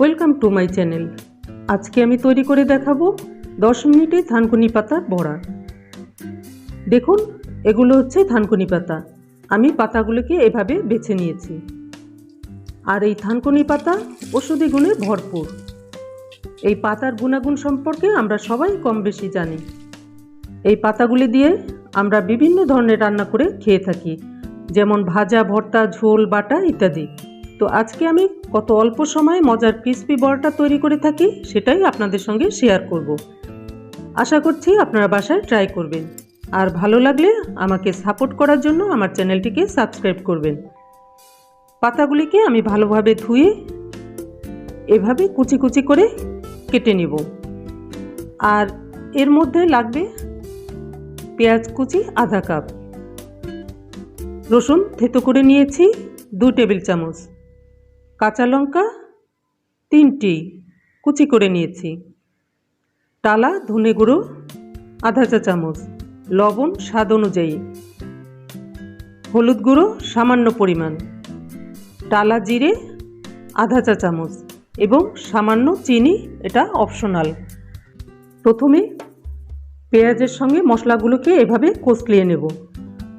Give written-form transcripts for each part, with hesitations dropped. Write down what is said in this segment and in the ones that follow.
Welcome to my channel. আজকে আমি তৈরি করে দেখাবো 10 মিনিটে থানকুনি পাতার বড়া। দেখুন, এগুলো হচ্ছে থানকুনি পাতা। আমি পাতাগুলোকে এভাবে বেছে নিয়েছি। আর এই থানকুনি পাতা ঔষধি গুণে ভরপুর। এই পাতার গুণাগুণ সম্পর্কে আমরা সবাই কম বেশি জানি। এই পাতাগুলি দিয়ে আমরা বিভিন্ন ধরনের রান্না করে খেয়ে থাকি, যেমন ভাজা, ভর্তা, ঝোল, বাটা ইত্যাদি। তো আজকে আমি কত অল্প সময়ে মজার ক্রিসপি বড়াটা তৈরি করে থাকি সেটাই আপনাদের সঙ্গে শেয়ার করব। আশা করছি আপনারা বাসায় ট্রাই করবেন, আর ভালো লাগলে আমাকে সাপোর্ট করার জন্য আমার চ্যানেলটিকে সাবস্ক্রাইব করবেন। পাতাগুলিকে আমি ভালোভাবে ধুয়ে এভাবে কুচি কুচি করে কেটে নেব। আর এর মধ্যে লাগবে পেঁয়াজ কুচি আধা কাপ, রসুন থেতো করে নিয়েছি 2 টেবিল চামচ, কাঁচা লঙ্কা 3টি কুচি করে নিয়েছি, টালা ধনে গুঁড়ো আধা চা চামচ, লবণ স্বাদ অনুযায়ী, হলুদ গুঁড়ো সামান্য পরিমাণ, টালা জিরে আধা চা চামচ এবং সামান্য চিনি, এটা অপশনাল। প্রথমে পেঁয়াজের সঙ্গে মশলাগুলোকে এভাবে কষলিয়ে নেব।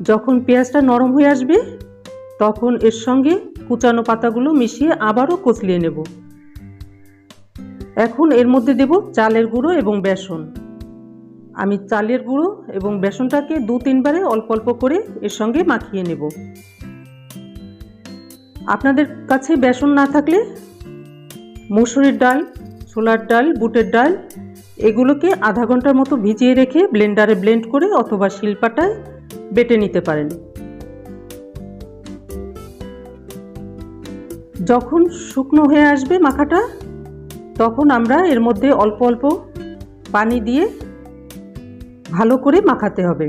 যখন পেঁয়াজটা নরম হয়ে আসবে তখন এর সঙ্গে কুচানো পাতাগুলো মিশিয়ে আবারও কষলিয়ে নেব। এখন এর মধ্যে দেব চালের গুঁড়ো এবং বেসন। আমি চালের গুঁড়ো এবং বেসনটাকে 2-3 বারে অল্প অল্প করে এর সঙ্গে মাখিয়ে নেব। আপনাদের কাছে বেসন না থাকলে মসুরির ডাল, ছোলার ডাল, বুটের ডাল এগুলোকে আধা ঘন্টার মতো ভিজিয়ে রেখে ব্লেন্ডারে ব্লেন্ড করে অথবা শিলপাটায় বেটে নিতে পারেন। যখন শুকনো হয়ে আসবে মাখাটা, তখন আমরা এর মধ্যে অল্প অল্প পানি দিয়ে ভালো করে মাখাতে হবে।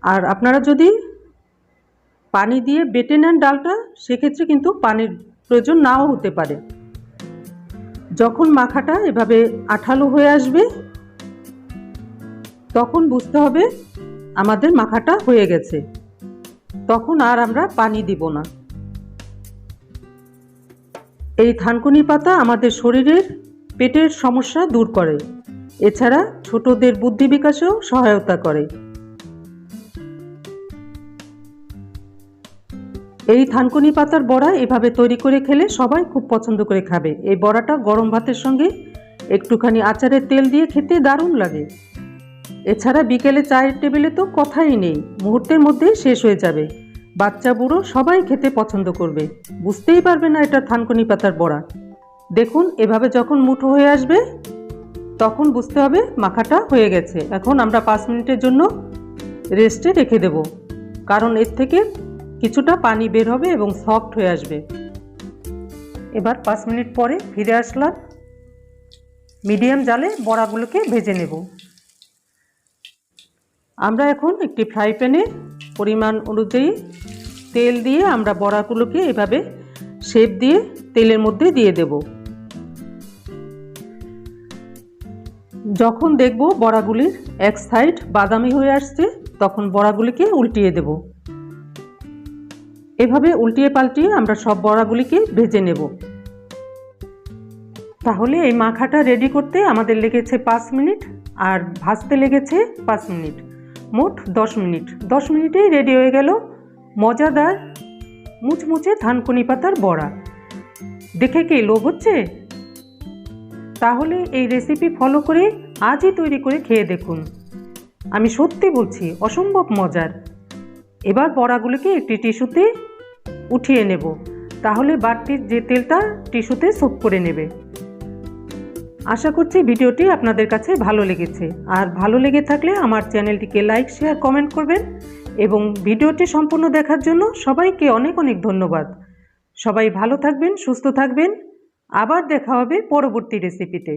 আর আপনারা যদি পানি দিয়ে বেটে নেন ডালটা, সেক্ষেত্রে কিন্তু পানির প্রয়োজন নাও হতে পারে। যখন মাখাটা এভাবে আঠালো হয়ে আসবে তখন বুঝতে হবে আমাদের মাখাটা হয়ে গেছে। তখন আর আমরা পানি দিব না। এই থানকুনি পাতা আমাদের শরীরের পেটের সমস্যা দূর করে, এছাড়া ছোটদের বুদ্ধি বিকাশেও সহায়তা করে। এই থানকুনি পাতার বড়া এভাবে তৈরি করে খেলে সবাই খুব পছন্দ করে খাবে। এই বড়াটা গরম ভাতের সঙ্গে একটুখানি আচারের তেল দিয়ে খেতে দারুণ লাগে। এছাড়া বিকেলে চায়ের টেবিলে তো কথাই নেই, মুহূর্তের মধ্যেই শেষ হয়ে যাবে। বাচ্চা বুড়ো সবাই খেতে পছন্দ করবে, বুঝতেই পারবে না এটা থানকুনি পাতার বড়া। দেখুন, এভাবে যখন মুঠো হয়ে আসবে তখন বুঝতে হবে মাখাটা হয়ে গেছে। এখন আমরা 5 মিনিটের জন্য রেস্টে রেখে দেব, কারণ এর থেকে কিছুটা পানি বের হবে এবং সফট হয়ে আসবে। এবার 5 মিনিট পরে ফিরে আসলাম। মিডিয়াম জালে বড়াগুলোকে ভেজে নেব। আমরা এখন একটি ফ্রাই প্যানে পরিমাণ অনুযায়ী তেল দিয়ে আমরা বড়াগুলোকে এভাবে শেপ দিয়ে তেলের মধ্যে দিয়ে দেব। যখন দেখব বড়াগুলির এক সাইড বাদামি হয়ে আসছে তখন বড়াগুলিকে উল্টিয়ে দেব। এভাবে উল্টিয়ে পাল্টিয়ে আমরা সব বড়াগুলিকে ভেজে নেব। তাহলে এই মাখাটা রেডি করতে আমাদের লেগেছে 5 মিনিট আর ভাজতে লেগেছে 5 মিনিট, মোট 10 মিনিট। 10 মিনিটেই রেডি হয়ে গেল মজাদার মুচমুচে থানকুনি পাতার বড়া। দেখে কি লোভ হচ্ছে? তাহলে এই রেসিপি ফলো করে আজই তৈরি করে খেয়ে দেখুন। আমি সত্যি বলছি, অসম্ভব মজার। এবার বড়াগুলিকে একটি টিস্যুতে উঠিয়ে নেব, তাহলে বাড়তির যে তেলটা টিস্যুতে সোক করে নেবে। আশা করছি ভিডিওটি আপনাদের কাছে ভালো লেগেছে। আর ভালো লেগে থাকলে আমার চ্যানেলটিকে লাইক, শেয়ার, কমেন্ট করবেন এবং ভিডিওটি সম্পূর্ণ দেখার জন্য সবাইকে অনেক অনেক ধন্যবাদ। সবাই ভালো থাকবেন, সুস্থ থাকবেন। আবার দেখা হবে পরবর্তী রেসিপিতে।